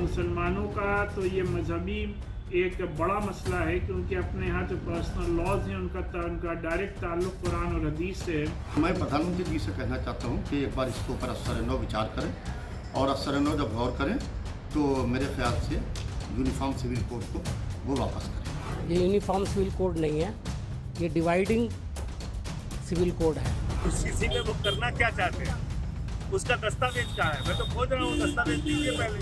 मुसलमानों का तो ये मजहबी एक बड़ा मसला है, क्योंकि अपने यहाँ जो पर्सनल लॉज हैं उनका डायरेक्ट ताल्लुक कुरान और हदीस से है। मैं प्रधानमंत्री जी से कहना चाहता हूँ कि एक बार इसके ऊपर असर-ए-नौ विचार करें, और असर-ए-नौ जब गौर करें तो मेरे ख्याल से यूनिफॉर्म सिविल कोड को वो वापस करें। ये यूनिफॉर्म सिविल कोड नहीं है, ये डिवाइडिंग सिविल कोड है। यूसीसी में वो करना क्या चाहते हैं, उसका दस्तावेज कहाँ है? मैं तो खोज रहा हूँ, दस्तावेज दीजिए पहले।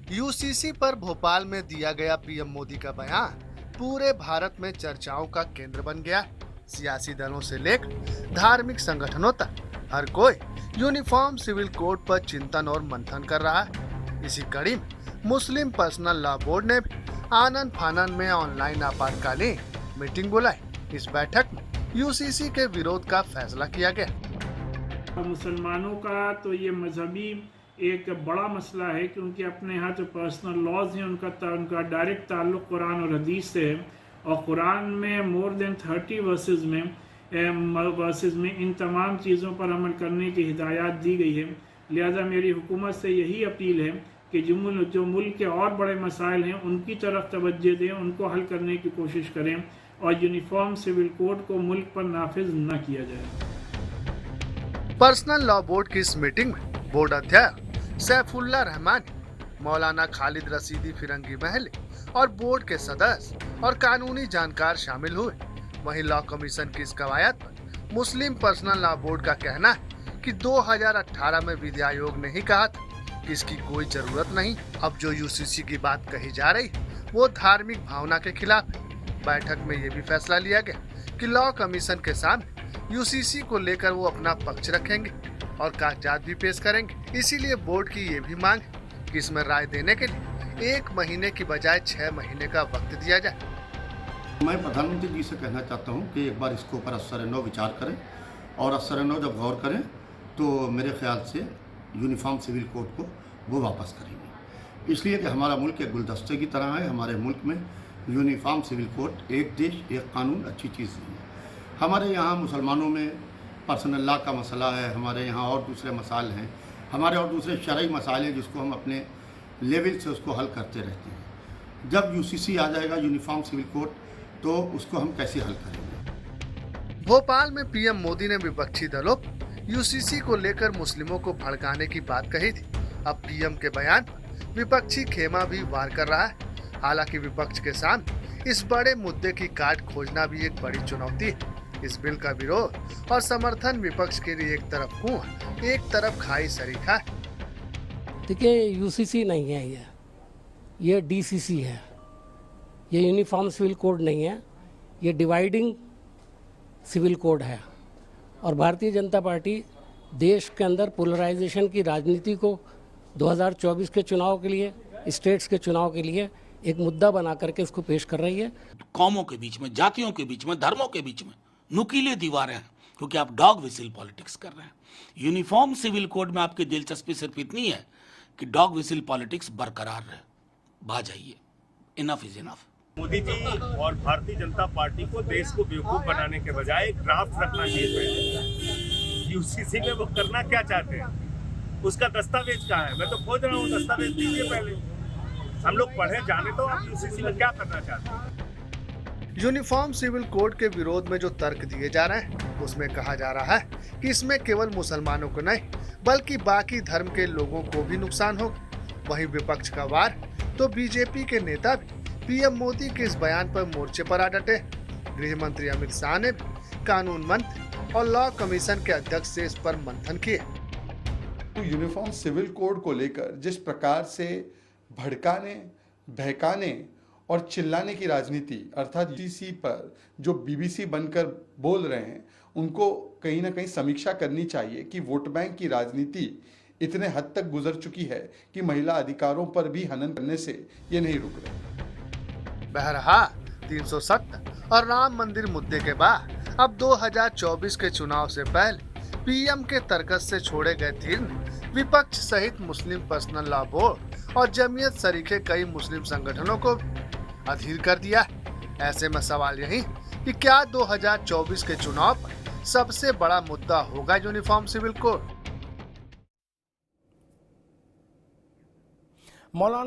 यूसीसी पर भोपाल में दिया गया पीएम मोदी का बयान पूरे भारत में चर्चाओं का केंद्र बन गया। सियासी दलों से लेकर धार्मिक संगठनों तक हर कोई यूनिफॉर्म सिविल कोड पर चिंतन और मंथन कर रहा है। इसी कड़ी में मुस्लिम पर्सनल लॉ बोर्ड ने भी आनन फानन में ऑनलाइन आपातकालीन मीटिंग बुलाई। इस बैठक में यूसीसी के विरोध का फैसला किया गया। मुसलमानों का तो ये मजहबी एक बड़ा मसला है, क्योंकि अपने यहाँ जो पर्सनल लॉज हैं उनका डायरेक्ट ताल्लुक कुरान और हदीस से है, और कुरान में मोर देन 30 वर्सेस में इन तमाम चीज़ों पर अमल करने की हिदायत दी गई है। लिहाजा मेरी हुकूमत से यही अपील है कि जो मुल्क के और बड़े मसाइल हैं उनकी तरफ तवज्जो दें, उनको हल करने की कोशिश करें, और यूनिफॉर्म सिविल कोड को मुल्क पर नाफिज न किया जाए। पर्सनल लॉ बोर्ड की इस मीटिंग में बोर्ड अध्यक्ष सैफुल्ला रहमानी, मौलाना खालिद रशीदी फिरंगी महली और बोर्ड के सदस्य और कानूनी जानकार शामिल हुए। वहीं लॉ कमीशन की इस कवायद पर मुस्लिम पर्सनल लॉ बोर्ड का कहना है कि 2018 में विधि आयोग ने ही कहा था कि इसकी कोई जरूरत नहीं। अब जो यूसीसी की बात कही जा रही वो धार्मिक भावना के खिलाफ है। बैठक में ये भी फैसला लिया गया कि लॉ कमीशन के सामने यूसीसी को लेकर वो अपना पक्ष रखेंगे और कागजात भी पेश करेंगे। इसीलिए बोर्ड की ये भी मांग है कि इसमें राय देने के लिए 1 महीने की बजाय 6 महीने का वक्त दिया जाए। मैं प्रधानमंत्री जी से कहना चाहता हूँ कि एक बार इसके ऊपर असर-ए-नौ विचार करें, और असर-ए-नौ जब गौर करें तो मेरे ख्याल से यूनिफॉर्म सिविल कोड को वो वापस करेंगे। इसलिए कि हमारा मुल्क एक गुलदस्ते की तरह है। हमारे मुल्क में यूनिफॉर्म सिविल कोड, एक देश एक कानून, अच्छी चीज़ नहीं है। हमारे यहाँ मुसलमानों में पर्सनल लॉ का मसला है, हमारे यहाँ और दूसरे मसाइल हैं, हमारे और दूसरे शरई मसाइल हैं जिसको हम अपने लेवल से उसको हल करते रहते हैं। जब यूसीसी आ जाएगा यूनिफॉर्म सिविल कोड, तो उसको हम कैसे हल करेंगे। भोपाल में पीएम मोदी ने विपक्षी दलों यूसीसी को लेकर मुस्लिमों को भड़काने की बात कही थी। अब पीएम के बयान पर विपक्षी खेमा भी वार कर रहा है। हालांकि विपक्ष के सामने इस बड़े मुद्दे की काट खोजना भी एक बड़ी चुनौती है। इस बिल का विरोध और समर्थन विपक्ष के लिए एक तरफ कुआं, एक तरफ खाई सरीखा है। देखिए, यूसीसी नहीं है, ये डीसीसी है। ये यूनिफॉर्म सिविल कोड नहीं है, ये डिवाइडिंग सिविल कोड है। और भारतीय जनता पार्टी देश के अंदर पोलराइजेशन की राजनीति को 2024 के चुनाव के लिए, स्टेट्स के चुनाव के लिए एक मुद्दा बना करके इसको पेश कर रही है। कौमों के बीच में, जातियों के बीच में, धर्मों के बीच में नुकीले दीवारें हैं, क्योंकि आप डॉग विसिल पॉलिटिक्स कर रहे हैं। यूनिफॉर्म सिविल कोड में आपकी दिलचस्पी सिर्फ इतनी है कि डॉग विसिल पॉलिटिक्स बरकरार रहे। भा जाइए, enough is enough. Modi ji और भारतीय जनता पार्टी को देश को बेवकूफ बनाने के बजाय ड्राफ्ट रखना चाहिए। यूसीसी में वो करना क्या चाहते हैं, उसका दस्तावेज कहाँ है? मैं तो खोज रहा हूँ, दस्तावेज दीजिए पहले। हम लोग पढ़े जाने तो आप यूसीसी में क्या करना चाहते हैं। यूनिफॉर्म सिविल कोड के विरोध में जो तर्क दिए जा रहे हैं उसमें कहा जा रहा है कि इसमें केवल मुसलमानों को नहीं बल्कि बाकी धर्म के लोगों को भी नुकसान होगा। वहीं विपक्ष का वार तो बीजेपी के नेता भी पीएम मोदी के इस बयान पर मोर्चे पर आ डटे। गृह मंत्री अमित शाह ने भी कानून मंत्री और लॉ कमीशन के अध्यक्ष से इस पर मंथन किए। तो यूनिफॉर्म सिविल कोड को लेकर जिस प्रकार से भड़काने, बहकाने और चिल्लाने की राजनीति अर्थात यूसीसी पर जो बीबीसी बनकर बोल रहे हैं, उनको कहीं ना कहीं समीक्षा करनी चाहिए कि वोट बैंक की राजनीति इतने हद तक गुजर चुकी है कि महिला अधिकारों पर भी हनन करने से ये नहीं रुक रहे। बहरहाल 370 और राम मंदिर मुद्दे के बाद अब 2024 के चुनाव से पहले पीएम के तर्कस से छोड़े गए तीर ने विपक्ष सहित मुस्लिम पर्सनल लॉ बोर्ड और जमीयत सरीखे कई मुस्लिम संगठनों को अधीर कर दिया। ऐसे में सवाल यही कि क्या 2024 के चुनाव पर सबसे बड़ा मुद्दा होगा यूनिफॉर्म सिविल कोड। मौलाना